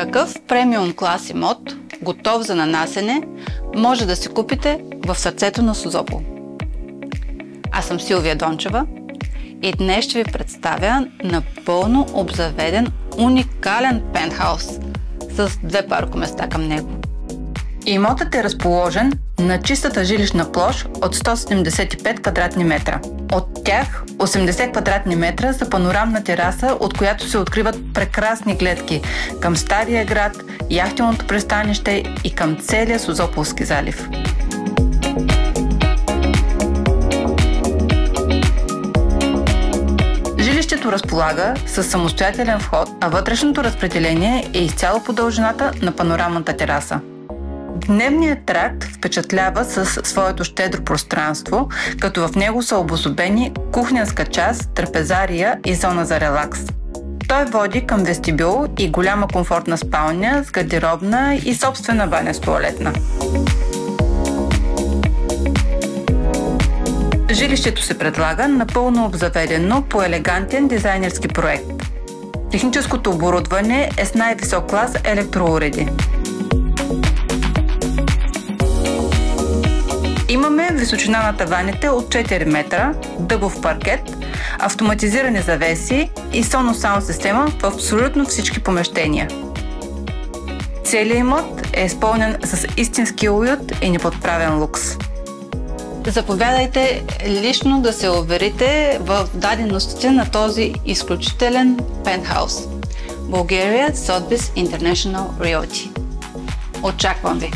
Какъв премиум клас имот, готов за нанасене, може да си купите в сърцето на Созопол? Аз съм Силвия Дончева и днес ще ви представя напълно обзаведен уникален пентхаус с 2 паркоместа към него. Имотът е разположен на чистата жилищна площ от 175 квадратни метра. От тях 80 квадратни метра за панорамна тераса, от която се откриват прекрасни гледки към Стария град, яхтеното пристанище и към целия Созополски залив. Жилището разполага със самостоятелен вход, а вътрешното разпределение е изцяло по дължината на панорамната тераса. Дневният тракт впечатлява със своето щедро пространство, като в него са обособени кухненска част, трапезария и зона за релакс. Той води към вестибюл и голяма комфортна спалня с гардеробна и собствена баня с тоалетна. Жилището се предлага напълно обзаведено по елегантен дизайнерски проект. Техническото оборудване е с най-висок клас електроуреди. Имаме височина на таваните от 4 метра, дъбов паркет, автоматизирани завеси и Sonos Sound система в абсолютно всички помещения. Целият имот е изпълнен с истински уют и неподправен лукс. Заповядайте лично да се уверите в даденостите на този изключителен пентхаус. Bulgaria Sotheby's International Realty. Очаквам ви!